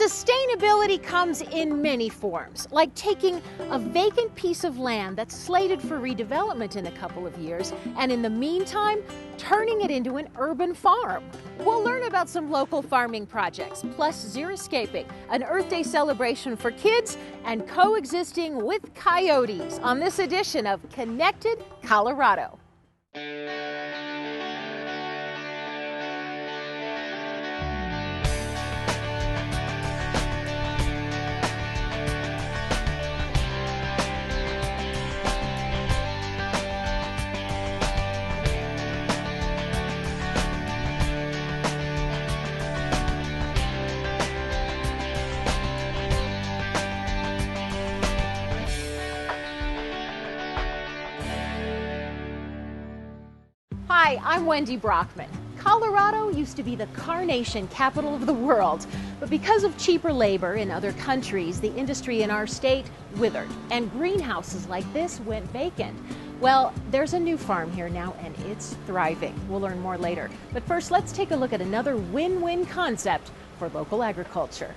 Sustainability comes in many forms, like taking a vacant piece of land that's slated for redevelopment in a couple of years, and in the meantime, turning it into an urban farm. We'll learn about some local farming projects, plus xeriscaping, an Earth Day celebration for kids, and coexisting with coyotes on this edition of Connected Colorado. Hi, I'm Wendy Brockman. Colorado used to be the carnation capital of the world, but because of cheaper labor in other countries, the industry in our state withered, and greenhouses like this went vacant. Well, there's a new farm here now, and it's thriving. We'll learn more later. But first, let's take a look at another win-win concept for local agriculture.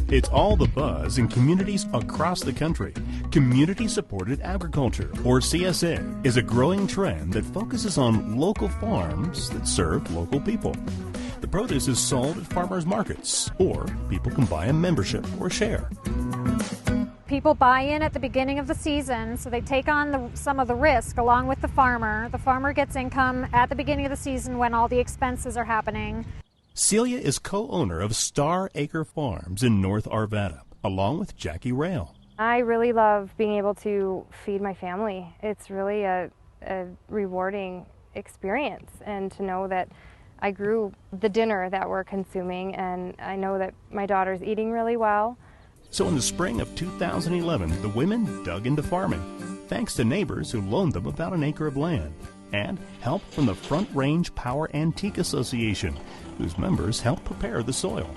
It's all the buzz in communities across the country. Community-supported agriculture, or CSA, is a growing trend that focuses on local farms that serve local people. The produce is sold at farmers markets, or people can buy a membership or share. People buy in at the beginning of the season, so they take on some of the risk along with the farmer. The farmer gets income at the beginning of the season when all the expenses are happening. Celia is co-owner of Star Acre Farms in North Arvada, along with Jackie Rail. I really love being able to feed my family. It's really a rewarding experience, and to know that I grew the dinner that we're consuming, and I know that my daughter's eating really well. So in the spring of 2011, the women dug into farming, thanks to neighbors who loaned them about an acre of land, and help from the Front Range Power Antique Association, whose members help prepare the soil.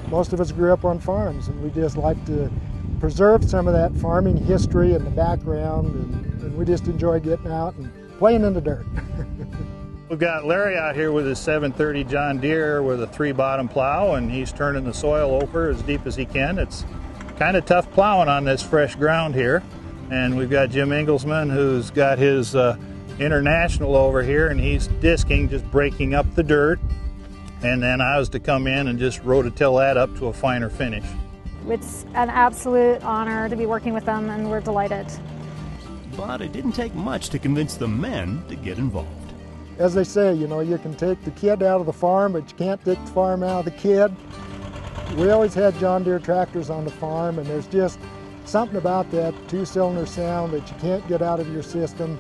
Most of us grew up on farms, and we just like to preserve some of that farming history in the background, and we just enjoy getting out and playing in the dirt. We've got Larry out here with his 730 John Deere with a 3-bottom plow, and he's turning the soil over as deep as he can. It's kind of tough plowing on this fresh ground here. And we've got Jim Engelsman, who's got his International over here, and he's disking, just breaking up the dirt. And then I was to come in and just rototill that up to a finer finish. It's an absolute honor to be working with them, and we're delighted. But it didn't take much to convince the men to get involved. As they say, you know, you can take the kid out of the farm, but you can't take the farm out of the kid. We always had John Deere tractors on the farm, and there's just something about that 2-cylinder sound that you can't get out of your system.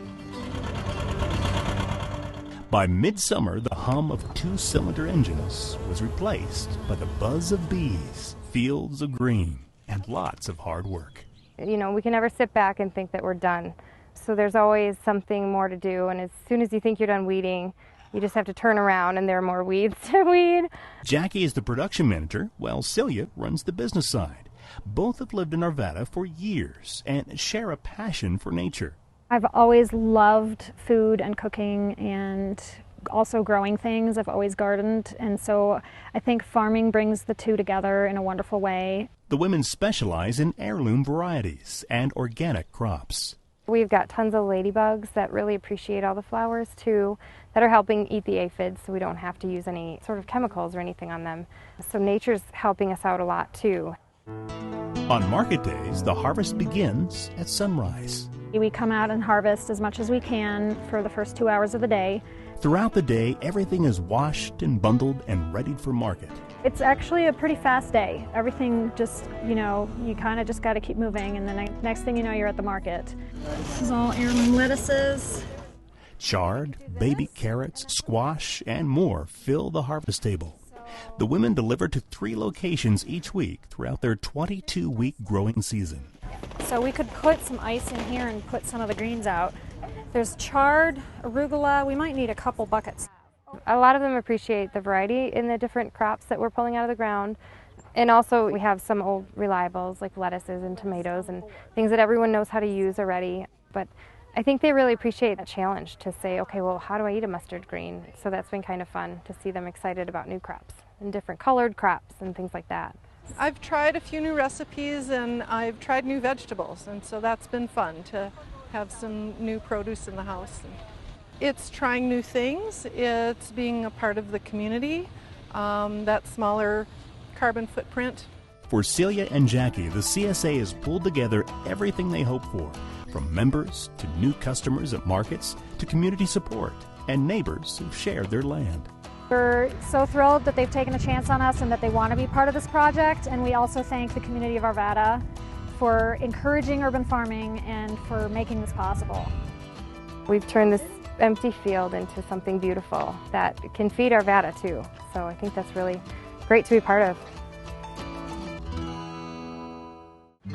By midsummer, the hum of 2-cylinder engines was replaced by the buzz of bees, fields of green, and lots of hard work. You know, we can never sit back and think that we're done. So there's always something more to do, and as soon as you think you're done weeding, you just have to turn around and there are more weeds to weed. Jackie is the production manager, while Celia runs the business side. Both have lived in Arvada for years and share a passion for nature. I've always loved food and cooking and also growing things. I've always gardened, and so I think farming brings the two together in a wonderful way. The women specialize in heirloom varieties and organic crops. We've got tons of ladybugs that really appreciate all the flowers too, that are helping eat the aphids, so we don't have to use any sort of chemicals or anything on them. So nature's helping us out a lot too. On market days, the harvest begins at sunrise. We come out and harvest as much as we can for the first 2 hours of the day. Throughout the day, everything is washed and bundled and readied for market. It's actually a pretty fast day. Everything just, you know, you kind of just got to keep moving, and then next thing you know, you're at the market. This is all heirloom lettuces. Chard, baby carrots, squash, and more fill the harvest table. The women deliver to 3 locations each week throughout their 22-week growing season. So we could put some ice in here and put some of the greens out. There's chard, arugula. We might need a couple buckets. A lot of them appreciate the variety in the different crops that we're pulling out of the ground. And also we have some old reliables like lettuces and tomatoes and things that everyone knows how to use already. But I think they really appreciate that challenge to say, okay, well, how do I eat a mustard green? So that's been kind of fun to see them excited about new crops and different colored crops and things like that. I've tried a few new recipes and I've tried new vegetables, and so that's been fun to have some new produce in the house. It's trying new things, it's being a part of the community, that smaller carbon footprint. For Celia and Jackie, the CSA has pulled together everything they hoped for, from members to new customers at markets to community support and neighbors who've shared their land. We're so thrilled that they've taken a chance on us and that they want to be part of this project, and we also thank the community of Arvada for encouraging urban farming and for making this possible. We've turned this empty field into something beautiful that can feed Arvada too, so I think that's really great to be part of.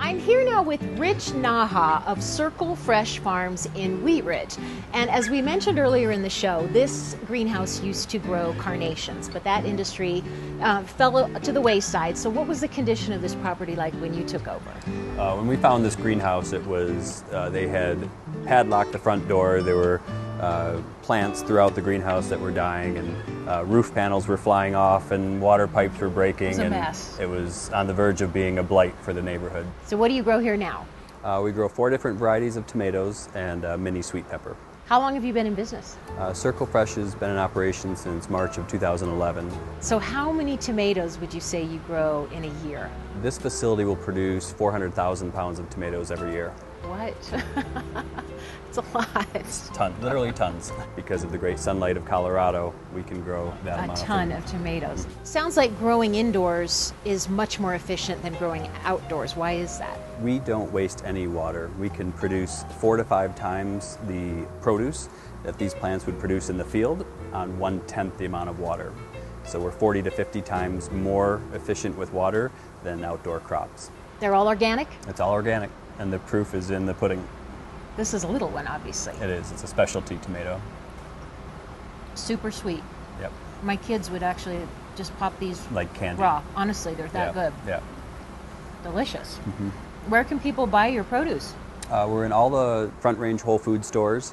I'm here now with Rich Naha of Circle Fresh Farms in Wheat Ridge. And as we mentioned earlier in the show, this greenhouse used to grow carnations, but that industry fell to the wayside. So what was the condition of this property like when you took over? When we found this greenhouse, it was, they had padlocked the front door. There were plants throughout the greenhouse that were dying, and roof panels were flying off, and water pipes were breaking. It was a mess. It was on the verge of being a blight for the neighborhood. So what do you grow here now? We grow 4 different varieties of tomatoes and mini sweet pepper. How long have you been in business? Circle Fresh has been in operation since March of 2011. So how many tomatoes would you say you grow in a year? This facility will produce 400,000 pounds of tomatoes every year. What? It's a lot. It's literally tons. Because of the great sunlight of Colorado, we can grow that amount. A ton of tomatoes. Sounds like growing indoors is much more efficient than growing outdoors. Why is that? We don't waste any water. We can produce 4 to 5 times the produce that these plants would produce in the field on 1/10 the amount of water. So we're 40 to 50 times more efficient with water than outdoor crops. They're all organic? It's all organic, and the proof is in the pudding. This is a little one, obviously. It is. It's a specialty tomato. Super sweet. Yep. My kids would actually just pop these like candy. Raw. Honestly, they're that good. Yeah. Delicious. Mm-hmm. Where can people buy your produce? We're in all the Front Range Whole Food stores.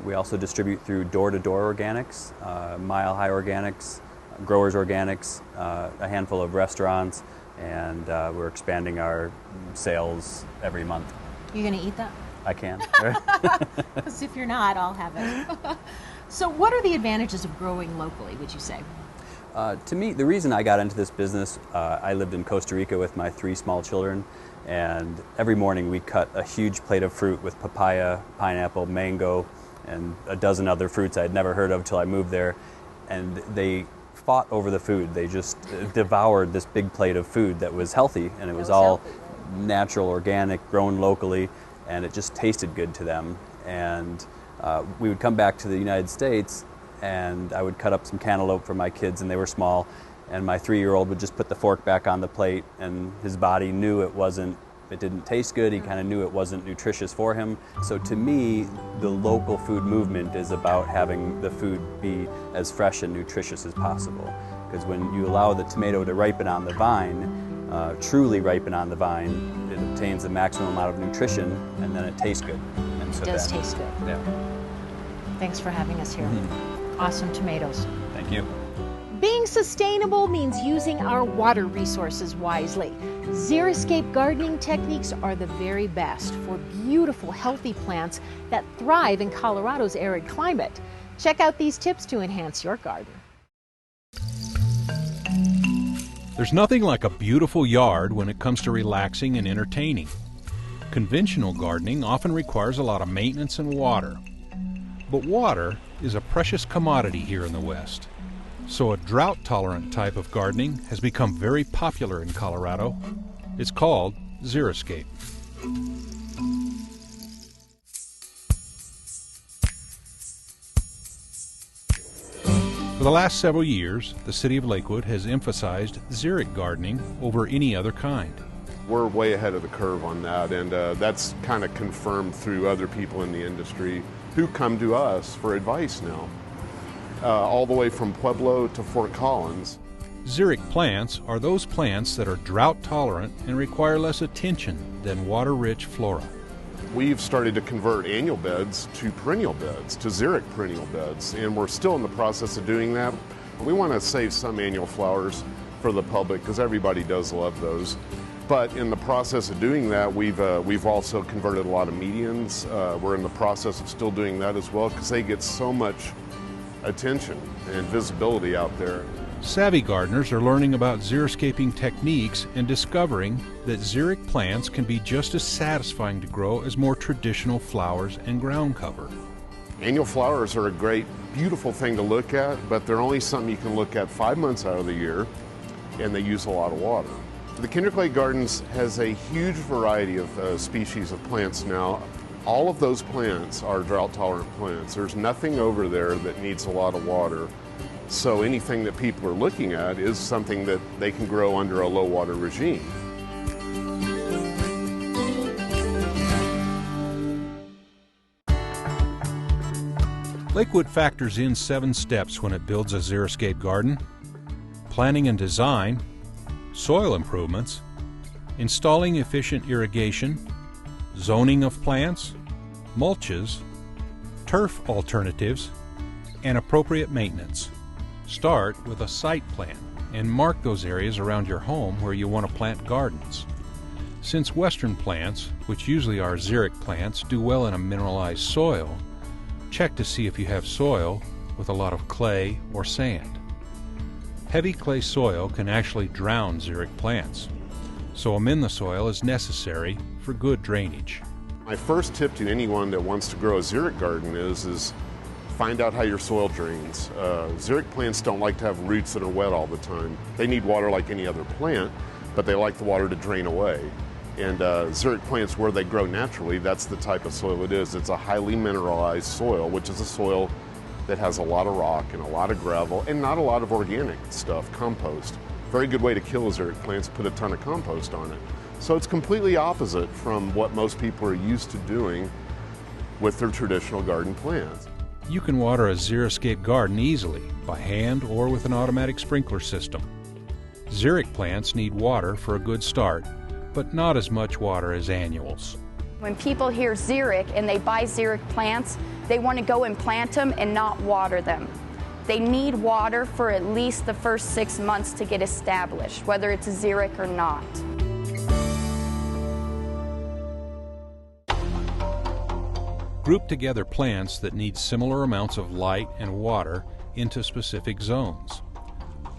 We also distribute through door-to-door organics, Mile High Organics, Growers Organics, a handful of restaurants, and we're expanding our sales every month. You gonna eat that? I can. Because if you're not, I'll have it. So what are the advantages of growing locally, would you say? To me, the reason I got into this business, I lived in Costa Rica with my 3 small children, and every morning we cut a huge plate of fruit with papaya, pineapple, mango, and a dozen other fruits I had never heard of till I moved there. And they fought over the food. They just devoured this big plate of food that was healthy, and it was all natural, organic, grown locally, and it just tasted good to them. And we would come back to the United States, and I would cut up some cantaloupe for my kids, and they were small, and my 3-year-old would just put the fork back on the plate, and his body knew it didn't taste good. He kind of knew it wasn't nutritious for him. So to me, the local food movement is about having the food be as fresh and nutritious as possible. Because when you allow the tomato to ripen on the vine, truly ripen on the vine, it obtains the maximum amount of nutrition, and then it tastes good. And so it does taste good. Yeah. Thanks for having us here. Mm-hmm. Awesome tomatoes. Thank you. Being sustainable means using our water resources wisely. Xeriscape gardening techniques are the very best for beautiful, healthy plants that thrive in Colorado's arid climate. Check out these tips to enhance your garden. There's nothing like a beautiful yard when it comes to relaxing and entertaining. Conventional gardening often requires a lot of maintenance and water. But water is a precious commodity here in the West. So a drought-tolerant type of gardening has become very popular in Colorado. It's called xeriscape. For the last several years, the city of Lakewood has emphasized xeric gardening over any other kind. We're way ahead of the curve on that, and that's kind of confirmed through other people in the industry who come to us for advice now. All the way from Pueblo to Fort Collins. Xeric plants are those plants that are drought tolerant and require less attention than water-rich flora. we've started to convert annual beds to perennial beds, to xeric perennial beds, and we're still in the process of doing that. We want to save some annual flowers for the public because everybody does love those. But in the process of doing that, we've also converted a lot of medians. We're in the process of still doing that as well because they get so much attention and visibility out there. Savvy gardeners are learning about xeriscaping techniques and discovering that xeric plants can be just as satisfying to grow as more traditional flowers and ground cover. Annual flowers are a great, beautiful thing to look at, but they're only something you can look at 5 months out of the year, and they use a lot of water. The Kinderclay Gardens has a huge variety of species of plants now. All of those plants are drought-tolerant plants. There's nothing over there that needs a lot of water. So anything that people are looking at is something that they can grow under a low-water regime. Lakewood factors in 7 steps when it builds a xeriscape garden: planning and design, soil improvements, installing efficient irrigation, zoning of plants, mulches, turf alternatives, and appropriate maintenance. Start with a site plan and mark those areas around your home where you want to plant gardens. Since western plants, which usually are xeric plants, do well in a mineralized soil, check to see if you have soil with a lot of clay or sand. Heavy clay soil can actually drown xeric plants, so amend the soil is necessary for good drainage. My first tip to anyone that wants to grow a xeric garden is find out how your soil drains. Xeric plants don't like to have roots that are wet all the time. They need water like any other plant, but they like the water to drain away. And xeric plants, where they grow naturally, that's the type of soil it is. It's a highly mineralized soil, which is a soil that has a lot of rock and a lot of gravel and not a lot of organic stuff, compost. Very good way to kill xeric plants, put a ton of compost on it. So it's completely opposite from what most people are used to doing with their traditional garden plants. You can water a xeriscape garden easily by hand or with an automatic sprinkler system. Xeric plants need water for a good start, but not as much water as annuals. When people hear xeric and they buy xeric plants, they want to go and plant them and not water them. They need water for at least the first 6 months to get established, whether it's a xeric or not. Group together plants that need similar amounts of light and water into specific zones.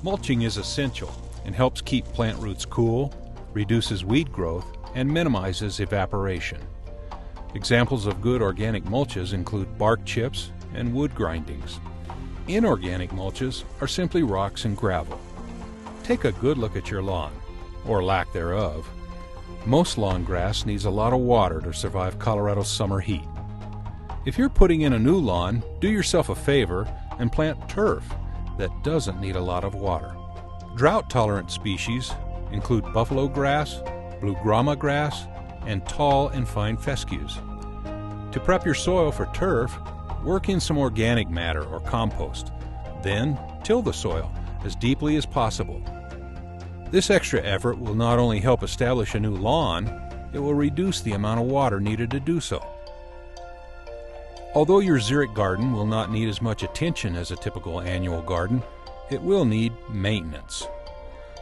Mulching is essential and helps keep plant roots cool, reduces weed growth, and minimizes evaporation. Examples of good organic mulches include bark chips and wood grindings. Inorganic mulches are simply rocks and gravel. Take a good look at your lawn, or lack thereof. Most lawn grass needs a lot of water to survive Colorado's summer heat. If you're putting in a new lawn, do yourself a favor and plant turf that doesn't need a lot of water. Drought-tolerant species include buffalo grass, blue grama grass, and tall and fine fescues. To prep your soil for turf, work in some organic matter or compost. Then till the soil as deeply as possible. This extra effort will not only help establish a new lawn, it will reduce the amount of water needed to do so. Although your xeric garden will not need as much attention as a typical annual garden, it will need maintenance.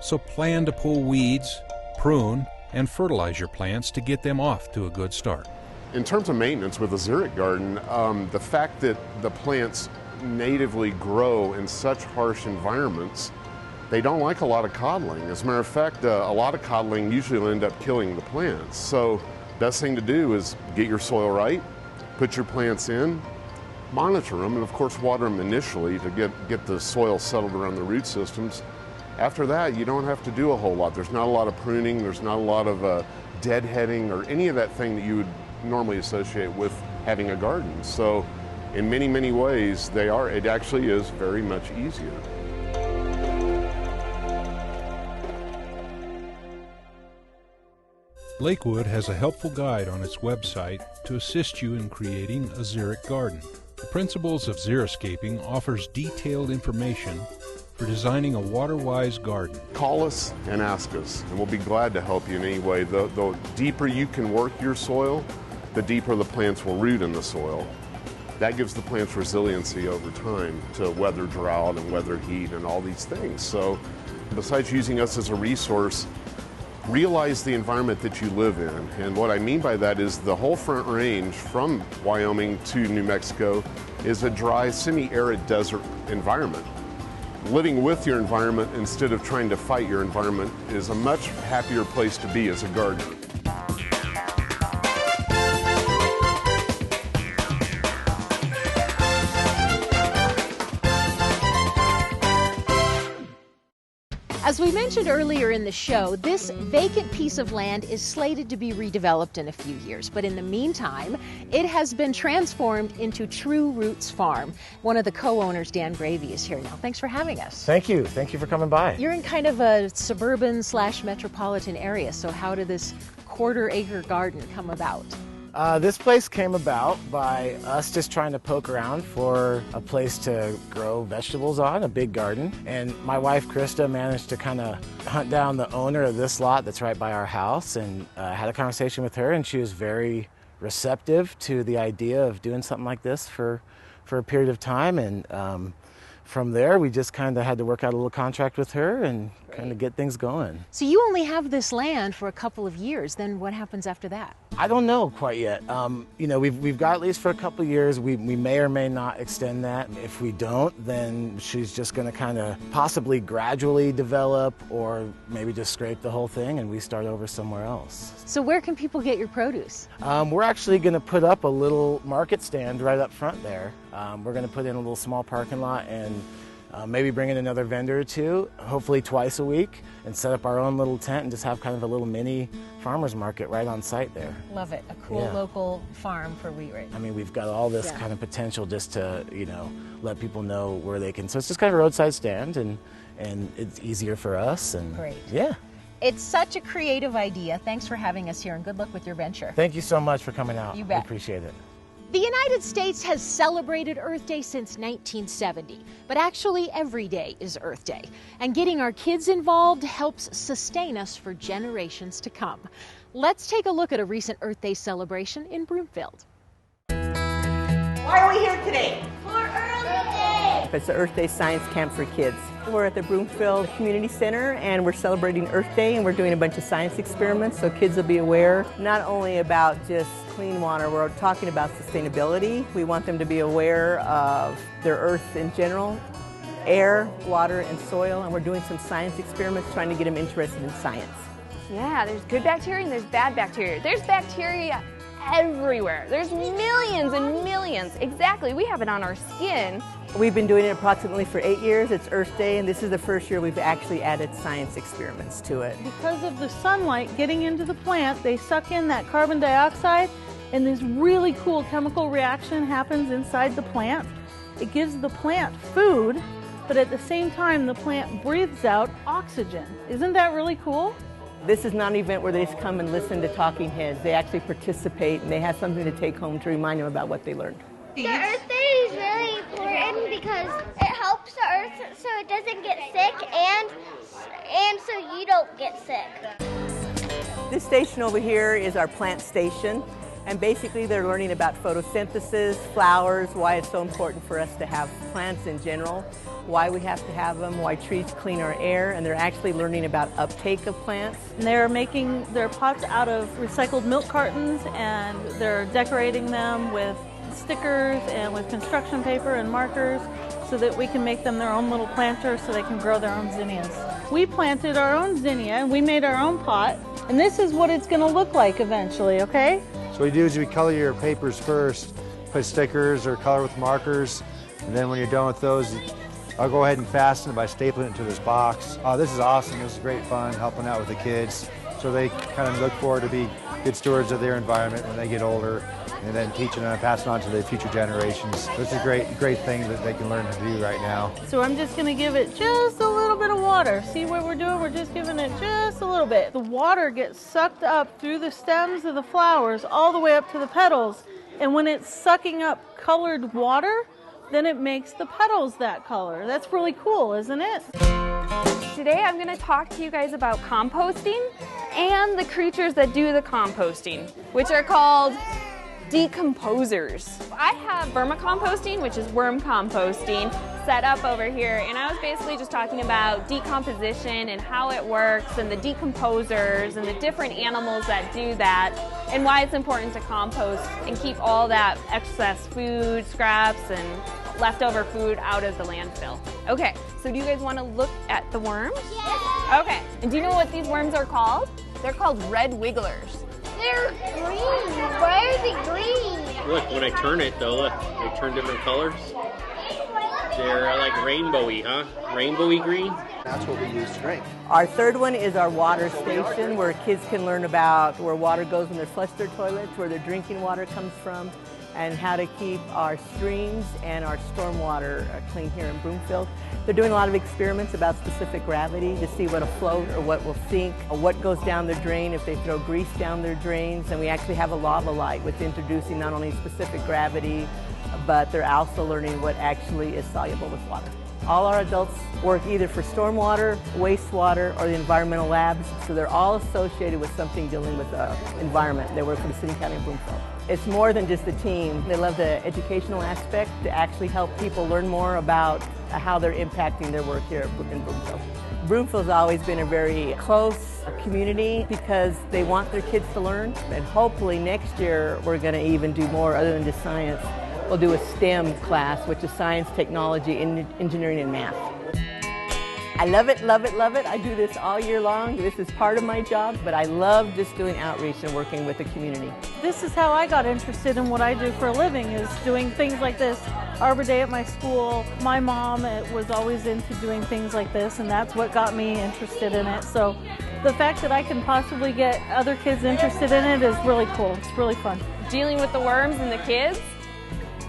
So plan to pull weeds, prune, and fertilize your plants to get them off to a good start. In terms of maintenance with a xeric garden, the fact that the plants natively grow in such harsh environments, they don't like a lot of coddling. As a matter of fact, a lot of coddling usually will end up killing the plants. So best thing to do is get your soil right, put your plants in, monitor them, and of course water them initially to get the soil settled around the root systems. After that, you don't have to do a whole lot. There's not a lot of pruning, there's not a lot of deadheading or any of that thing that you would normally associate with having a garden. So in many, many ways, it actually is very much easier. Lakewood has a helpful guide on its website to assist you in creating a xeric garden. The Principles of Xeriscaping offers detailed information for designing a water-wise garden. Call us and ask us, and we'll be glad to help you in any way. The deeper you can work your soil, the deeper the plants will root in the soil. That gives the plants resiliency over time to weather drought and weather heat and all these things. So besides using us as a resource, realize the environment that you live in. And what I mean by that is the whole Front Range from Wyoming to New Mexico is a dry, semi-arid desert environment. Living with your environment instead of trying to fight your environment is a much happier place to be as a gardener. As we mentioned earlier in the show, this vacant piece of land is slated to be redeveloped in a few years. But in the meantime, it has been transformed into True Roots Farm. One of the co-owners, Dan Gravy, is here now. Thanks for having us. Thank you. Thank you for coming by. You're in kind of a suburban/metropolitan area, so how did this quarter-acre garden come about? This place came about by us just trying to poke around for a place to grow vegetables on, a big garden. And my wife, Krista, managed to kind of hunt down the owner of this lot that's right by our house, and had a conversation with her, and she was very receptive to the idea of doing something like this for a period of time. And from there, we just kind of had to work out a little contract with her and kind of get things going. So you only have this land for a couple of years. Then what happens after that? I don't know quite yet. You know, we've got at least for a couple of years. We may or may not extend that. If we don't, then she's just going to kind of possibly gradually develop, or maybe just scrape the whole thing and we start over somewhere else. So where can people get your produce? We're actually going to put up a little market stand right up front there. We're going to put in a little small parking lot and maybe bring in another vendor or two, hopefully twice a week, and set up our own little tent and just have kind of a little mini farmer's market right on site there. Love it. A cool local farm for wheat right now. I mean, we've got all this kind of potential just to, you know, let people know where they can. So it's just kind of a roadside stand, and it's easier for us. And great. Yeah. It's such a creative idea. Thanks for having us here, and good luck with your venture. Thank you so much for coming out. You bet. I appreciate it. The United States has celebrated Earth Day since 1970, but actually every day is Earth Day. And getting our kids involved helps sustain us for generations to come. Let's take a look at a recent Earth Day celebration in Broomfield. Why are we here today? For Earth Day! It's the Earth Day Science Camp for kids. We're at the Broomfield Community Center and we're celebrating Earth Day, and we're doing a bunch of science experiments so kids will be aware not only about just clean water, we're talking about sustainability. We want them to be aware of their earth in general, air, water, and soil, and we're doing some science experiments trying to get them interested in science. Yeah, there's good bacteria and there's bad bacteria. There's bacteria everywhere. There's millions and millions. Exactly, we have it on our skin. We've been doing it approximately for 8 years. It's Earth Day, and this is the first year we've actually added science experiments to it. Because of the sunlight getting into the plant, they suck in that carbon dioxide, and this really cool chemical reaction happens inside the plant. It gives the plant food, but at the same time the plant breathes out oxygen. Isn't that really cool? This is not an event where they just come and listen to talking heads. They actually participate, and they have something to take home to remind them about what they learned. The Earth Day is really important because it helps the Earth so it doesn't get sick, and so you don't get sick. This station over here is our plant station, and basically they're learning about photosynthesis, flowers, why it's so important for us to have plants in general, why we have to have them, why trees clean our air, and they're actually learning about uptake of plants. They're making their pots out of recycled milk cartons, and they're decorating them with stickers and with construction paper and markers so that we can make them their own little planters so they can grow their own zinnias. We planted our own zinnia and we made our own pot, and this is what it's going to look like eventually, okay? So what we do is we color your papers first, put stickers or color with markers, and then when you're done with those, I'll go ahead and fasten it by stapling it to this box. Oh, this is awesome. This is great fun helping out with the kids. So they kind of look forward to be good stewards of their environment when they get older, and then teaching and passing on to the future generations. So it's a great thing that they can learn to do right now. So I'm just going to give it just a little bit of water. See what we're doing? We're just giving it just a little bit. The water gets sucked up through the stems of the flowers all the way up to the petals. And when it's sucking up colored water, then it makes the petals that color. That's really cool, isn't it? Today I'm going to talk to you guys about composting and the creatures that do the composting, which are called decomposers. I have vermicomposting, which is worm composting, set up over here, and I was basically just talking about decomposition and how it works and the decomposers and the different animals that do that and why it's important to compost and keep all that excess food, scraps, and leftover food out of the landfill. Okay, so do you guys want to look at the worms? Yeah. Okay, and do you know what these worms are called? They're called red wigglers. They're green. Why are they green? Look, when I turn it though, look, they turn different colors. They're like rainbowy, huh? Rainbowy green. That's what we use to drink. Our third one is our water station, where kids can learn about where water goes when they flush their toilets, where their drinking water comes from, and how to keep our streams and our stormwater clean here in Broomfield. They're doing a lot of experiments about specific gravity to see what'll float or what will sink, or what goes down their drain if they throw grease down their drains. And we actually have a lava light, which is introducing not only specific gravity, but they're also learning what actually is soluble with water. All our adults work either for stormwater, wastewater, or the environmental labs, so they're all associated with something dealing with the environment. They work for the City and County of Broomfield. It's more than just a team. They love the educational aspect to actually help people learn more about how they're impacting their work here in Broomfield. Broomfield's always been a very close community because they want their kids to learn, and hopefully next year we're going to even do more other than just science. We'll do a STEM class, which is science, technology, engineering, and math. I love it, love it, love it. I do this all year long. This is part of my job, but I love just doing outreach and working with the community. This is how I got interested in what I do for a living, is doing things like this. Arbor Day at my school. My mom was always into doing things like this, and that's what got me interested in it. So the fact that I can possibly get other kids interested in it is really cool. It's really fun. Dealing with the worms and the kids,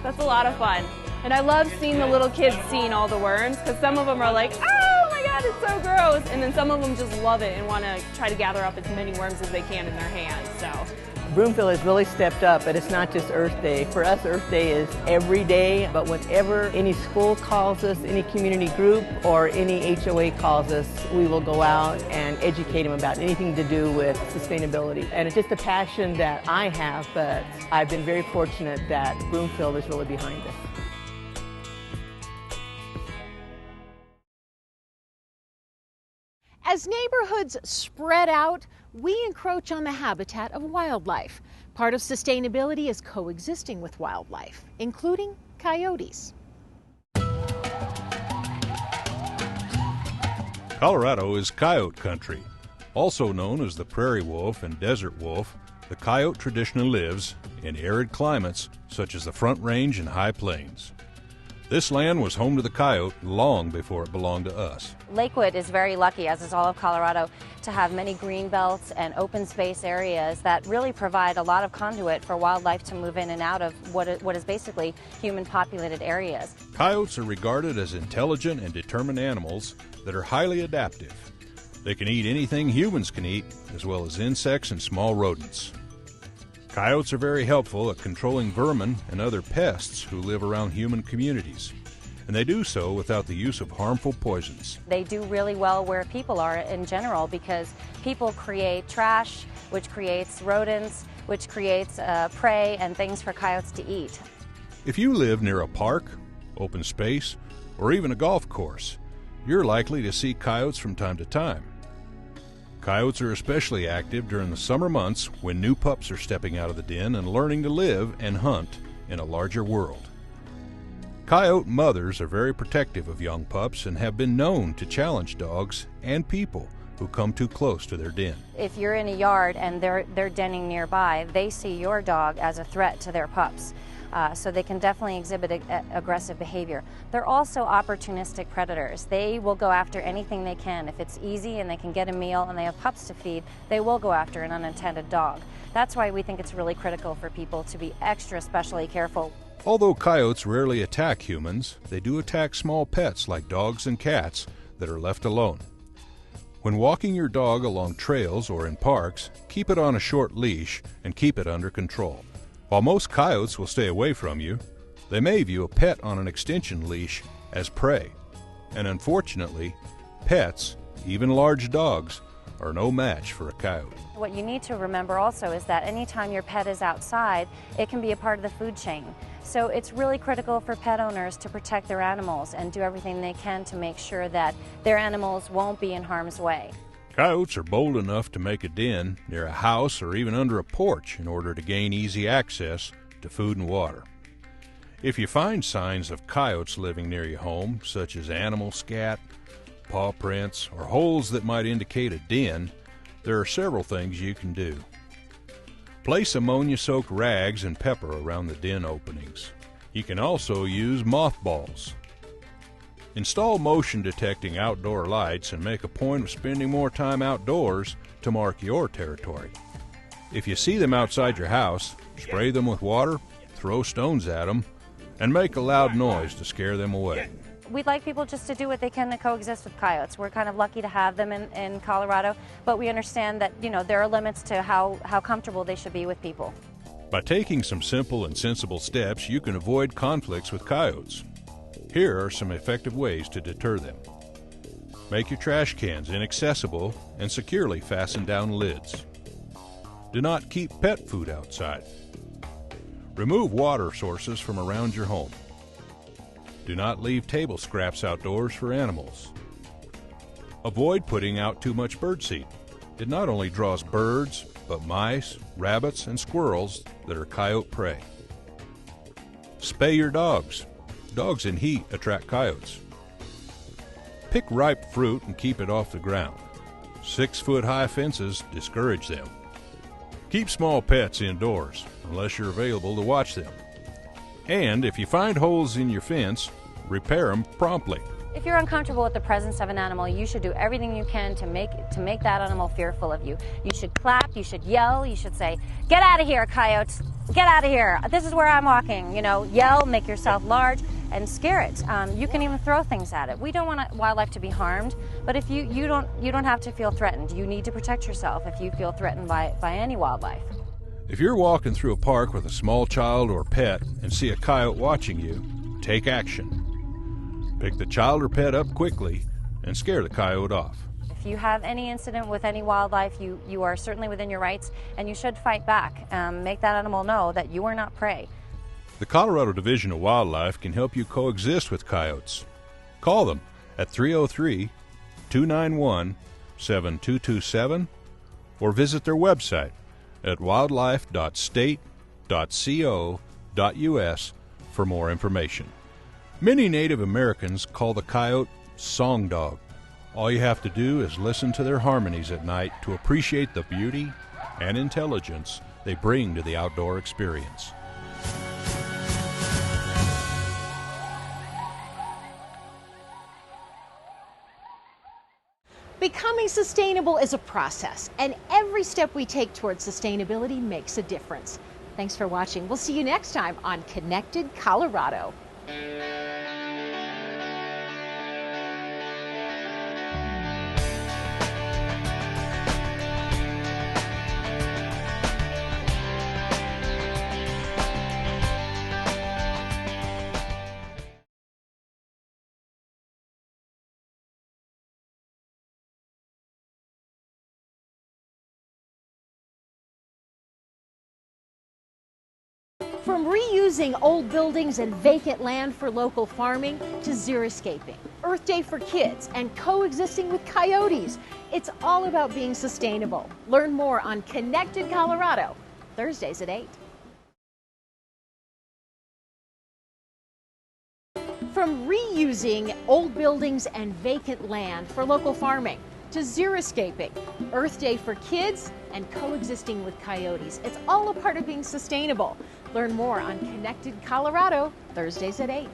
that's a lot of fun. And I love seeing the little kids seeing all the worms, because some of them are like, oh my God, it's so gross. And then some of them just love it and want to try to gather up as many worms as they can in their hands. So Broomfield has really stepped up, but it's not just Earth Day. For us, Earth Day is every day, but whenever any school calls us, any community group, or any HOA calls us, we will go out and educate them about anything to do with sustainability. And it's just a passion that I have, but I've been very fortunate that Broomfield is really behind this. As neighborhoods spread out, we encroach on the habitat of wildlife. Part of sustainability is coexisting with wildlife, including coyotes. Colorado is coyote country. Also known as the prairie wolf and desert wolf, the coyote traditionally lives in arid climates such as the Front Range and High Plains. This land was home to the coyote long before it belonged to us. Lakewood is very lucky, as is all of Colorado, to have many green belts and open space areas that really provide a lot of conduit for wildlife to move in and out of what is basically human-populated areas. Coyotes are regarded as intelligent and determined animals that are highly adaptive. They can eat anything humans can eat, as well as insects and small rodents. Coyotes are very helpful at controlling vermin and other pests who live around human communities, and they do so without the use of harmful poisons. They do really well where people are in general, because people create trash, which creates rodents, which creates prey and things for coyotes to eat. If you live near a park, open space, or even a golf course, you're likely to see coyotes from time to time. Coyotes are especially active during the summer months when new pups are stepping out of the den and learning to live and hunt in a larger world. Coyote mothers are very protective of young pups and have been known to challenge dogs and people who come too close to their den. If you're in a yard and they're denning nearby, they see your dog as a threat to their pups. So they can definitely exhibit aggressive behavior. They're also opportunistic predators. They will go after anything they can. If it's easy and they can get a meal and they have pups to feed, they will go after an unintended dog. That's why we think it's really critical for people to be extra specially careful. Although coyotes rarely attack humans, they do attack small pets like dogs and cats that are left alone. When walking your dog along trails or in parks, keep it on a short leash and keep it under control. While most coyotes will stay away from you, they may view a pet on an extension leash as prey. And unfortunately, pets, even large dogs, are no match for a coyote. What you need to remember also is that anytime your pet is outside, it can be a part of the food chain. So it's really critical for pet owners to protect their animals and do everything they can to make sure that their animals won't be in harm's way. Coyotes are bold enough to make a den near a house or even under a porch in order to gain easy access to food and water. If you find signs of coyotes living near your home, such as animal scat, paw prints, or holes that might indicate a den, there are several things you can do. Place ammonia-soaked rags and pepper around the den openings. You can also use mothballs. Install motion-detecting outdoor lights and make a point of spending more time outdoors to mark your territory. If you see them outside your house, spray them with water, throw stones at them, and make a loud noise to scare them away. We'd like people just to do what they can to coexist with coyotes. We're kind of lucky to have them in Colorado, but we understand that, there are limits to how comfortable they should be with people. By taking some simple and sensible steps, you can avoid conflicts with coyotes. Here are some effective ways to deter them. Make your trash cans inaccessible and securely fasten down lids. Do not keep pet food outside. Remove water sources from around your home. Do not leave table scraps outdoors for animals. Avoid putting out too much birdseed. It not only draws birds, but mice, rabbits, and squirrels that are coyote prey. Spay your dogs. Dogs in heat attract coyotes. Pick ripe fruit and keep it off the ground. 6-foot-high fences discourage them. Keep small pets indoors, unless you're available to watch them. And if you find holes in your fence, repair them promptly. If you're uncomfortable with the presence of an animal, you should do everything you can to make that animal fearful of you. You should clap, you should yell, you should say, "Get out of here, coyotes! Get out of here! This is where I'm walking." Yell, make yourself large, and scare it. You can even throw things at it. We don't want wildlife to be harmed, but if you don't have to feel threatened. You need to protect yourself if you feel threatened by any wildlife. If you're walking through a park with a small child or pet and see a coyote watching you, take action. Pick the child or pet up quickly and scare the coyote off. If you have any incident with any wildlife, you are certainly within your rights, and you should fight back. Make that animal know that you are not prey. The Colorado Division of Wildlife can help you coexist with coyotes. Call them at 303-291-7227 or visit their website at wildlife.state.co.us for more information. Many Native Americans call the coyote song dog. All you have to do is listen to their harmonies at night to appreciate the beauty and intelligence they bring to the outdoor experience. Becoming sustainable is a process, and every step we take towards sustainability makes a difference. Thanks for watching. We'll see you next time on Connected Colorado. From reusing old buildings and vacant land for local farming to xeriscaping, Earth Day for kids, and coexisting with coyotes, it's all about being sustainable. Learn more on Connected Colorado, Thursdays at 8. From reusing old buildings and vacant land for local farming to xeriscaping, Earth Day for kids, and coexisting with coyotes. It's all a part of being sustainable. Learn more on Connected Colorado, Thursdays at 8.